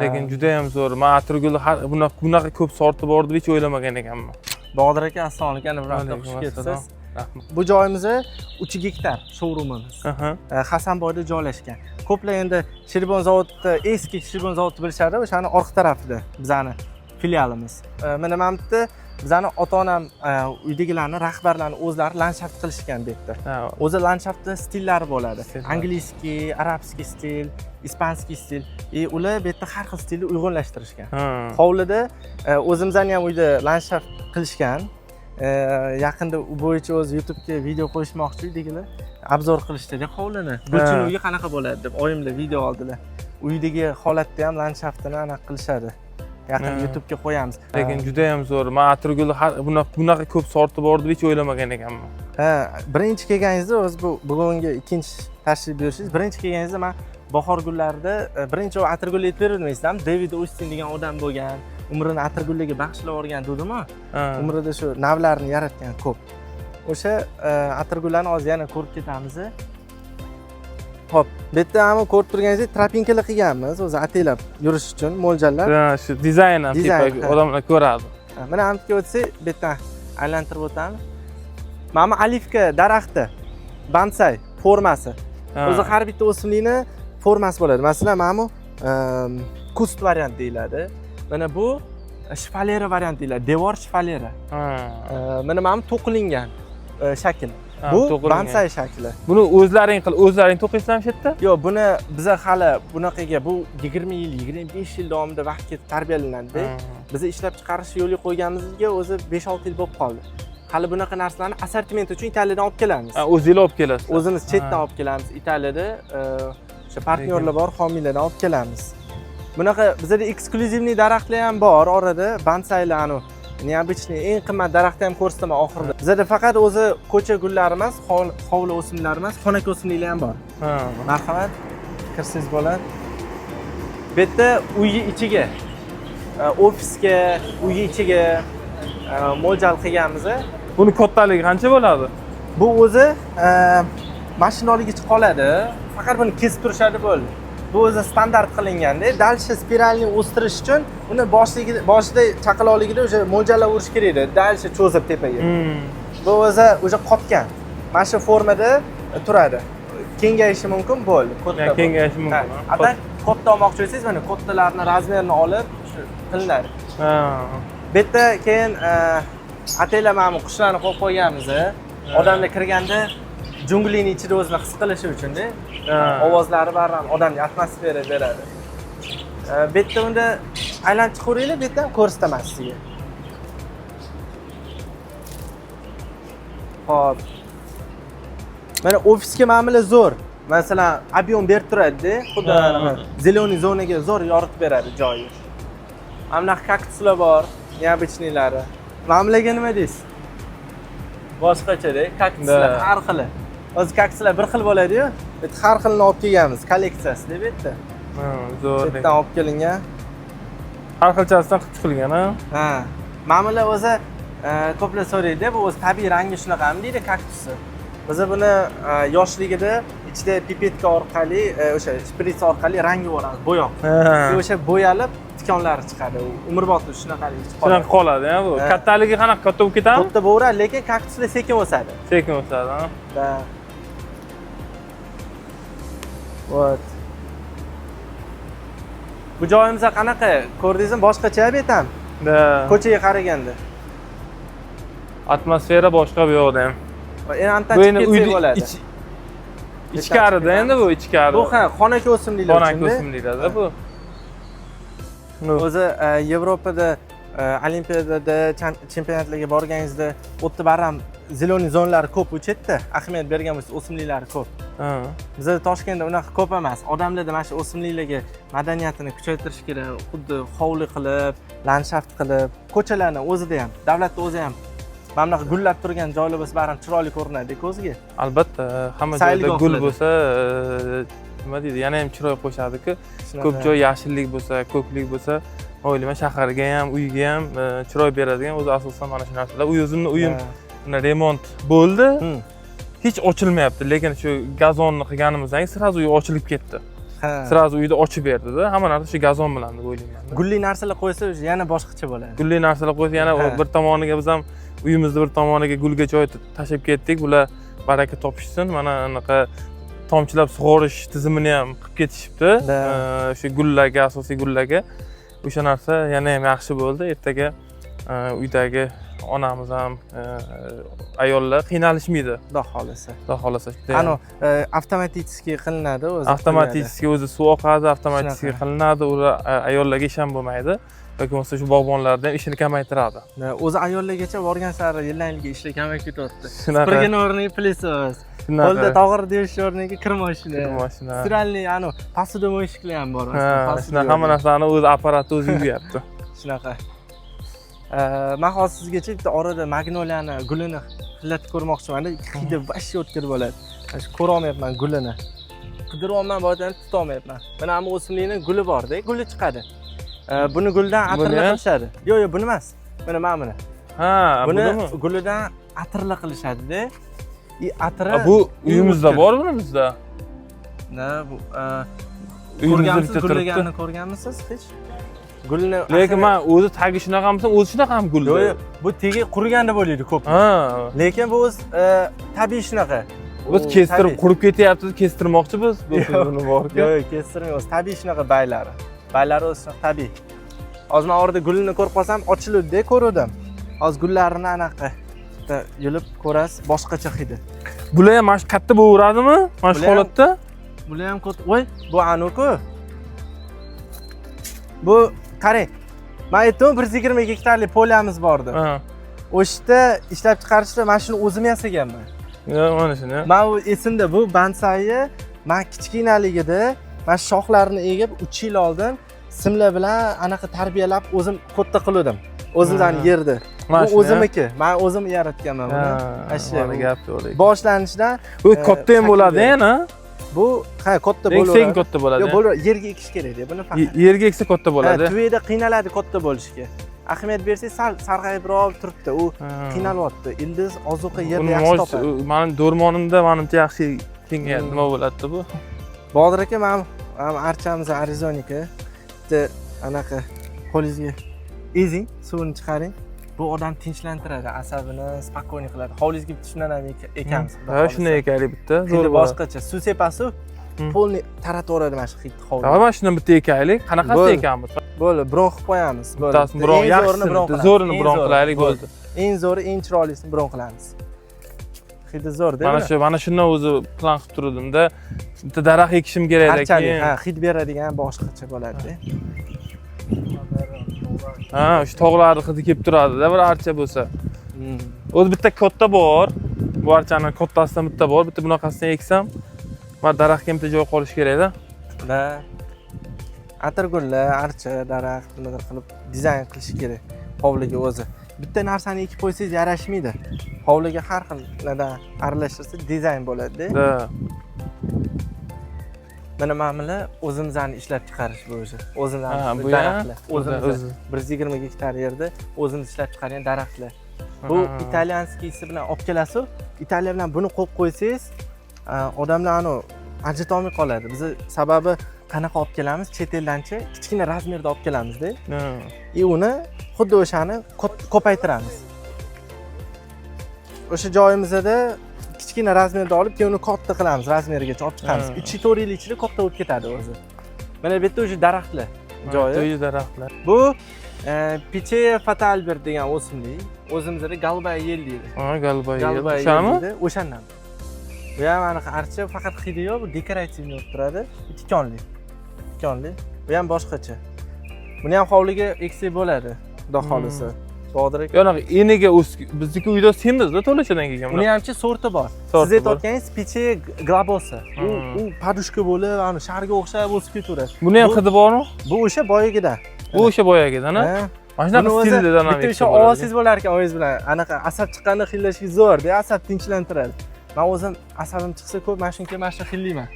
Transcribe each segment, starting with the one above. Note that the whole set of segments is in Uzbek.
Lekin juda ham zo'r. Men atirgul bunaqa ko'p sorti bor deb hech o'ylamagan ekanman. Bodir aka, assalomu alaykum. Bir hafta xush kelibsiz. Bu joyimiz 3 gektar showroomimiz. Hasanboyda joylashgan. Ko'plar endi Shirbon zavodida, eski Shirbon zavodini bilishadi, o'shani orqa tarafida bizani filialimiz. Mana bu yerda bizani ota-onam uydagilarni, rahbarlarni o'zlari landshaft qilishgan bu yerda. O'zi landshaftda stillari bo'ladi. Angliyskiy, arabskiy stil, ispanskiy stil. Ular bu yerda har xil stilni uyg'unlashtirishgan. Hovlida o'zimizning ham uyda landshaft qilishgan. Yaqinda u bo'yicha o'z YouTube'ga video qo'yishmoqchi uydagilar. Obzor qilishdi hovlini. Gulchin uyi qanaqa bo'ladi deb oyimlar video oldilar. Uydagi holatda ham landshaftini aniq qilishadi. Yaqin YouTube'ga qo'yamiz. Lekin juda ham zo'r. Men atirgul bunaqa ko'p sorti bor deb hech o'ylamagan ekanman. Birinchi kelganingizda o'z bu bugungi ikkinchi tashrif buyurishingiz, birinchi kelganingizda men bahor gullarida birinchi atirgul aytib bermaysizmi? David Austin degan odam bo'lgan. Umrini atirgullarga bag'ishlab yuborgan dedimi? Umrida shu navlarni yaratgan ko'p. O'sha atirgullarni hozir yana ko'rib ketamiz. Xo'p, bu yerda ham ko'rib turganingizdek tropinkalar qilganmiz, o'zi ataylab yurish uchun mo'ljallab. Shu dizayn ham odamlar ko'radi. Mana ham yerga o'tsak, bu yerdan aylantirib o'tamiz. Mana olivka daraxti, bonsai formasi. O'zi har bitta o'simlikni formasi bo'ladi. Masalan, mana bu kust variant deyiladi. Mana bu shpalera variant deyiladi, devor shpalera. Mana bu to'qilingan shakl. Bu bonsai shakli. Buni o'zlaring to'qiysizlarmi shu yerda? Yo'q, buni biza hali bunaqaga bu 20 yil, 25 yil davomida vaqt ketib tarbiyalanadi. Biz ishlab chiqarish yo'lga qo'yganimizga o'zi 5-6 yil bo'lib qoldi. Hali bunaqa narsalarni assortiment uchun Italiyadan olib kelamiz. O'zingiz olib kelasiz. O'zimiz chetdan olib kelamiz. Italiyada o'sha partnyorlar bor, homiylardan olib kelamiz. Bunaqa bizda eksklyuzivniy daraxtlar ham bor, orada bonsailar neobычный eng qimmat daraxtni ham ko'rsataman oxirida. Bizda faqat o'zi ko'cha gullari emas, hovli o'simlari emas, xonaki o'simliklar ham bor. Marhamat, kirsangiz bo'ladi. Bu yerda uyning ichiga, ofisga, uyning ichiga mo'ljal qilganmiz. Buni kattaligi qancha bo'ladi? Bu o'zi mashina olgichi qoladi. Faqat buni kesib turishadi bo'ldi. Bu o'zi standart qilinganda, dalshi spiralni o'stirish uchun uni boshida chaqaloqligida o'sha mo'ljallab urish kerak edi. Dalshi cho'zib tepaga. Bu o'zi qotgan. Mana shu formada turadi. Kengayishi mumkin bo'ldi. Kengayishi mumkin. Agar katta olmoqchi bo'lsangiz, mana kattalarning razmerini olib qilinadi. Bu yerda keyin ataylab mana qushlarni qo'yib qo'yganmiz. Odamlar kirganda junglining ichida o'zini his qilishi uchun-da, ovozlari barram odamga atmosfera beradi. Bu yerda unda aylanib chiqaveringlar, bu yerda ko'rsataman sizga. Xo'p. Mana ofisga ma'mila zo'r. Masalan, ob'yom berib turadi-da, xuddi zeleniy zonaga zo'r yoritib beradi joyi. Mana bunaqa kaktuslar bor, neobычныйлari. Ma'milaga nima deysiz? Boshqacha-da, kaktuslar har xili. O'zi kaktuslar bir xil bo'ladi-yu, biz har xilini olib kelganmiz, kolleksiyasi deb aytdi. Zo'r. Bittadan olib kelingan. Har xilchasidan qilib chiqilgan, ha. Ma'mila o'zi ko'plar so'raydi, bu o'zi tabiiy rangi shunaqami deydi kaktusni. Biz buni yoshligida ichida pipetka orqali, o'sha shprits orqali rangi o'ramiz, bo'yoq. O'sha bo'yalib tikonlari chiqadi. Umrbodli shunaqalik chiqadi. Shunaqa qoladi-ya bu. Kattaligi qanaqa, katta bo'lib ketadimi? Katta bo'laveradi, lekin kaktuslar sekin o'sadi. Sekin o'sadi, ha. Da. Вот. Bu joyimiz qanaqa? Ko'rdingizmi? Boshqacha bu ham. Da. Ko'chaga qaraganda. Atmosfera boshqa bu yoqda ham. Antan chiqib ketsa bo'ladi. Ichkarida endi bu ichkari. Bu xonaki o'simliklar uchun. Xonaki o'simliklarda bu. O'zi Yevropada Olimpiyadada chempionatlarga borganingizda o'tda barham zeleniy zonalari ko'p o'chadi. Ahamiyat bergan bo'lsa o'simliklari ko'p. Bizda Toshkentda unaqa ko'p emas. Odamlarda mana shu o'simliklarga madaniyatini kuchaytirish kerak. Xuddi hovli qilib, landshaft qilib, ko'chalarni o'zida ham, davlatda o'zi ham mana bunaqa gullab turgan joylar bo'lsa barham chiroyli ko'rinadi ko'zga. Albatta, hamma joyda gul bo'lsa, nima deydi, yana ham chiroy qo'shadi-ku. Ko'p joy yashillik bo'lsa, ko'klik bo'lsa, o'ylayman shaharga ham, uyga ham chiroy beradigan o'zi asosan mana shu narsalar. O'zimni uyim remont bo'ldi. Hech ochilmayapti, lekin shu gazonni qilganimizdan keyin sirazu uy ochilib ketdi. Sirazu uyda ochib berdi-da, hamma narsa shu gazon bilan deb o'ylayman. Gulli narsalar qo'ysa yana boshqacha bo'ladi. Gulli narsalar qo'ysa yana bir tomoniga biz ham uyimizni bir tomoniga gulga joy tashab ketdik. Bular baraka topishsin. Mana anaqa tomchilab sug'orish tizimini ham qilib ketishibdi. Shu gullarga, asosiy gullarga. O'sha narsa yana ham yaxshi bo'ldi. Ertaga uydagi onamiz ham ayollar qiynalishmaydi. Xudo xolasa. Xudo xolasa. Ano avtomatiski qilinadi o'zi. Avtomatiski o'zi suv oqadi, avtomatiski qilinadi. Ular ayollarga ish ham bo'lmaydi. yoki bo'lmasa shu bog'bonlarda ham ishini kamaytiradi. O'zi ayollargacha borgan sari yildan-yilga ishlar kamayib ketyapti. Supurgin o'rniga plyessos. Qo'lda tog'ir deyish o'rniga kir mashina. Siralli posuda mo'yishlar ham bor. Shunaqa hamma narsani o'zi apparatni o'zi yuvyapti. Shunaqa. Men hozir sizgacha bitta orada magnoliyani gulini hillatib ko'rmoqchiman. Hidi vash o'tkir bo'ladi. Shu ko'ra olmayapman gulini. Qidiryapman, boydan tuta olmayapman. Mana ham o'simlikning guli bor-da, guli chiqadi. Buni guldan atirli qilishadi. Yo'q, buni emas. Mana buni. Ha, buni gulidan atirli qilishadi-da. Atiri bu uyimizda bor buni bizda. Bu uyimizda ko'rganmisiz hech? Gulni lekin men o'zi tagi shunaqamisa, o'zi shunaqa ham gul. Yo'q, bu tegi quriganda bo'ladi ko'p. Lekin bu o'z tabiiy shunaqa. Biz kestirib qurib ketyapti, kestirmoqchi biz. Buni bor-ku. Yo'q, kestirmaymiz. Tabiiy shunaqa baylari. Baylari o'zi tabiiy. Hozir men orada gulini ko'rib qolsam, ochildi-da ko'rdim. Hozir gullarini anaqa yulib ko'rasiz, boshqacha hidi. Bular ham mana shu katta bo'laveradimi? Mana shu holatda? Bular ham katta. Voy, bu anuku. Bu qarang. Men aytdim 120 gektarlik poliyamiz bor edi. O'shda ishlab chiqarishda men shuni o'zim yasaganman. Yo'q, mana shuni. Men u esimda bu bansayi men kichkinaligida men shoxlarini egib 3 yil oldin simlar bilan anaqa tarbiyalab o'zim katta qildim. O'zimdan yerdi. Bu o'zimniki. Men o'zim yaratganman buni. Mana gap to'g'ri. Boshlanishidan bu katta ham bo'ladi, yana. Bu katta bo'ladi. Sekin katta bo'ladi. Yo'q, bo'ladi. Yerga ekish kerak-da buni faqat. Yerga eksa katta bo'ladi. Tuvida qiynaladi katta bo'lishiga. Ahamiyat bersangiz, sal sarg'ayibroq turibdi. U qiynalyapti. Ildiz ozuqa yerda yaxshi topadi. Mening do'rmonimda menimcha yaxshi kengayadi. Nima bo'ladi bu? Bodir aka, men archamiz Arizonika. Bitta anaqa qo'lingizga ezing, suvini chiqaring. Bu odam tinchlantiradi, asabini spokойный qiladi. Hovlingizga bitta shundan ham ekamiz. Ha, shunday ekaylik bitta. Zo'r boshqacha. Suv sepasi polni taratib mana shu hidni hovliga. Ha, mana shundan bitta ekaylik. Qanaqasi ekamiz? Bo'ldi, bron qilib qo'yamiz. Bittasini bron, yaxshisini, zo'rini bron qilaylik, bo'ldi. Eng zo'ri, eng chiroylisini bron qilamiz. Hidi zo'r-da. Mana shundan o'zi plan qilib turdim-da. Bitta daraxt ekishim kerak ekan. Ha, hid beradigan boshqacha bo'ladi-da. Ha, shu tog'larni hidi kelib turadi-da, bir archa bo'lsa. O'zi bitta katta bor. Bu archaning kattasidan bitta bor. Bitta bunaqasidan eksam, men daraxtga bitta joy qolish kerak-da. Da. Atirgullar, archa, daraxt nimadir qilib dizayn qilish kerak hovliga o'zi. Bitta narsani ekib qo'ysangiz yarashmaydi. Hovliga har xil nadan aralashtirsa dizayn bo'ladi-da. Mana ma'mila o'zimizdan ishlab chiqarish bu o'zi. O'zimizdan daraxtlar. O'zimiz 120 gektar yerda o'zimiz ishlab chiqargan daraxtlar. Bu italyanskiysi bilan olib kelasiz. Italiya bilan buni qo'yib qo'ysangiz, odamlar ajrata olmay qoladi. Biz sababi qanaqa olib kelamiz? Chet eldanchi kichkina razmerda olib kelamiz-da. Uni xuddi o'shani ko'paytiramiz. O'sha joyimizda kichkina razmerda olib, keyin uni katta qilamiz, razmerigacha olib chiqamiz. 3-4 yil ichida katta bo'lib ketadi o'zi. Mana bu yerda o'sha daraxtlar joyi. To'yi daraxtlar. Bu Pichea fatalbert degan o'simlik. O'zimizda galbay yel deydi. Ha, galbay yel. O'shami? O'shandan. Bu ham aniq archa, faqat hidi yo'q, bu dekorativniy bo'lib turadi. Tikonli. Bu ham boshqacha. Buni ham hovliga eksak bo'ladi, xudo xolisa. Bodir aka. Yo'q, eniga bizniki uyda semizda to'lachadan kelgan. Uni hamchi sorti bor. Siz aytayotganingiz Pichea globosa. U padushka bo'lib, sharga o'xshab o'sib ketaveradi. Buni ham hidi bormi? Bu o'sha boyagidan. Bu o'sha boyagidan-a? Mana shunaqa stilda ham bitta o'sha ovozingiz bo'lar ekan o'zingiz bilan. Anaqa asab chiqqanda xillashga zo'r-da, asab tinchlantiradi. Men o'zim asabim chiqsa ko'p, mana shunga mana shu xillayman.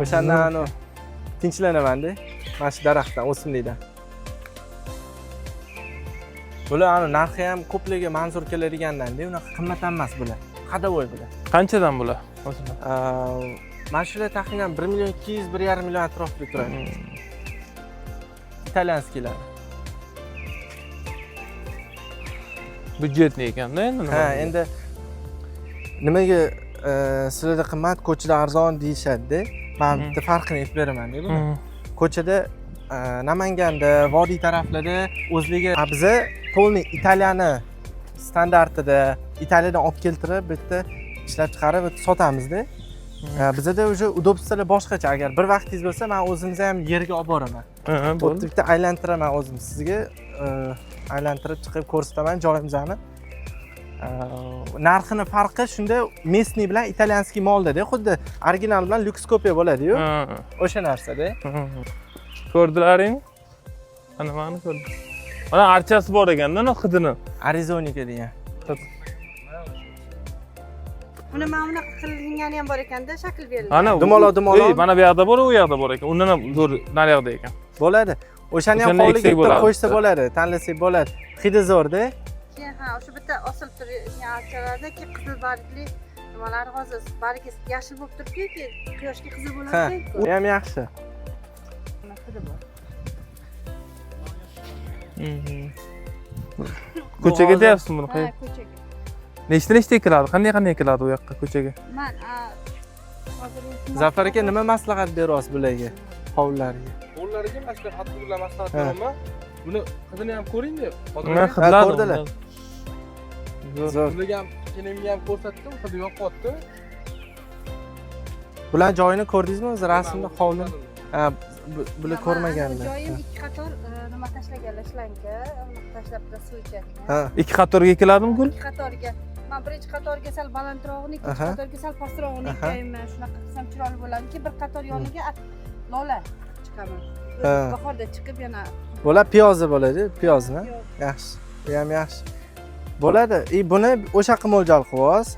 O'shandan tinchlanaman-da. Mana shu daraxtdan, o'simlikdan. Bular narxi ham ko'plarga manzur keladigandan-da, unaqa qimmat emas bular. Qadavoy bular. Qanchadan bular? Mana shular taxminan 1 million 200 1,5 million atrofida turadi. İtalyanskilar. Byudjetli ekanda endi nima? Ha, endi nimaga sizlarda qimmat, ko'chada arzon deyishadi-da. Men bitta farqini aytib beraman-da buni. Ko'chada Namanganda, vodiy taraflarda o'zligi biza polni Italiyani standartida Italiyadan olib keltirib, bitta ishlab chiqarib sotamiz-da. Bizada o'sha udobstvolar boshqacha. Agar bir vaqtingiz bo'lsa, men o'zimni ham yerga olib boraman. Bo'ldi, bitta aylantiraman o'zim sizga. Aylantirib chiqib ko'rsataman joyimizni. Narxini farqi shunda местный bilan italyanskiy molda-da, xuddi original bilan lyuks kopiya bo'ladi-yu. O'sha narsa-da. Ko'rdilaring? Ana mani ko'rdim. Mana archasi bor ekanda, ana hidini. Arizonika degan. Uni mana bunaqa qilingani ham bor ekanda, shakl berilgan. Ana dumaloq. Mana bu yoqda bor, u yoqda bor ekan. Undan ham zo'r naryoqda ekan. Bo'ladi. O'shani ham hovliga bitta qo'ysa bo'ladi, tanlasak bo'ladi. Hidi zo'r-da. Keyin o'sha bitta osilib turgan archalarda keyin qizil bargli nimalar hozir bargi yashil bo'lib turibdi-ku, keyin quyoshga qizil bo'ladi-ku. U ham yaxshi. Ko'chaga deyapsiz buni? Ha, ko'chaga. Nechta ekiladi? Qanday ekiladi u yoqqa ko'chaga? Men hozir Zafar aka nima maslahat beryapsiz bularga? Hovlilarga. Hovlilariga maslahat qilib maslahat beraman. Buni qizini ham ko'ring-da. Men hidladim. Ko'rdilar. Zo'r. Bularga ham kelinga ham ko'rsatdim, hidi yoqyapti. Bular joyini ko'rdingizmi o'zi rasmda hovlini? Ha, bular ko'rmaganlar. joyim 2 qator nima tashlaganlar shlanka, uni tashlab da suv ichadi. Ha. 2 qatorga ekiladimi gul? 2 qatorga. Men birinchi qatorga sal balandrog'ini, ikkinchi qatorga sal pastrog'ini ekayman. Shunaqa qilsam chiroyli bo'ladiki, bir qator yoniga lola chiqaman. Bahorda chiqib yana Bular piyozi bo'ladi, piyozni. Yaxshi. Bu ham yaxshi. Bo'ladi. Buni o'sha qilib mo'ljal qilyapsiz.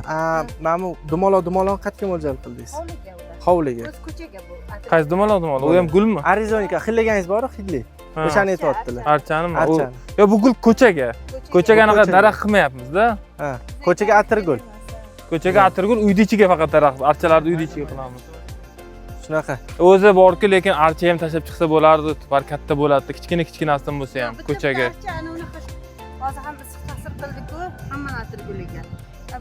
Mana bu dumaloq qayerga mo'ljal qildingiz? hovliga ular. Hovliga. O'z ko'chaga bu. Qaysi dumaloq? U ham gulmi? Arizonika xilliganingiz bor-ku, xilli. O'shani aytayaptilar. Archanimi? Yo, bu gul ko'chaga. Ko'chaga anaqa daraxt qilmayapmiz-da. Ha, ko'chaga atirgul. Ko'chaga atirgul, uyni ichiga faqat daraxt, archalarni uyni ichiga qilamiz. Shunaqa. O'zi bor-ku, lekin archa ham tashab chiqsa bo'lardi, tupar katta bo'lardi, kichkinasidan bo'lsa ham ko'chaga. Hozir ham issiq ta'sir qildi-ku, hamma atirguliga.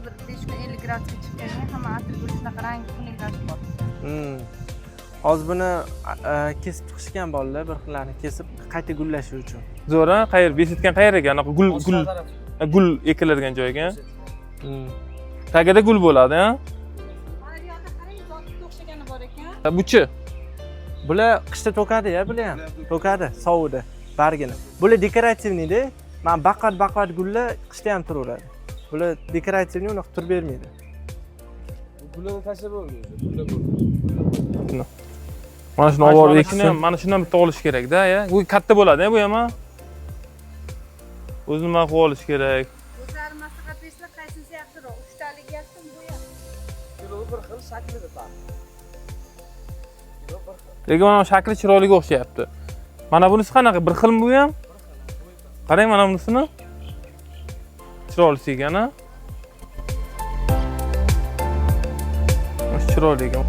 Bir 5 kun 50 gradusga chiqqanda hamma atirgul shunaqa rang xunuklashib qoldi. Hozir buni kesib chiqishgan bolalar bir xillarni kesib qayta gullash uchun. Zo'r-a? Qayer besitgan qayerga? Anaqa gul ekiladigan joyga. Tagida gul bo'ladi, ha? Mana bu yoqda qarang, zotga o'xshagani bor ekan. Buchi. Bular qishda to'kadi-ya, bular ham. To'kadi, sovuqda, bargini. Bular dekorativniy-da. Men baqat gullar qishda ham turaveradi. Bular dekorativniy, unaqa turib bermaydi. Bularni tashlab bo'lmaydi. Mana shuni olib ekishni ham, mana shundan bitta olish kerak-da, ya. Bu katta bo'ladi-ya, bu ham. O'zini mana qo'yib olish kerak. O'zlari maslahat bersalar, qaysinisi yaxshiroq? 3 talik yaxshimi, bu ham? Bir xil shaklida bor. Lekin mana shakli chiroyliga o'xshayapti. Mana bunisi qanaqa? Bir xilmi bu ham? Qarang mana bunisini. Chiroyli ekan-a? Chiroyli ekan.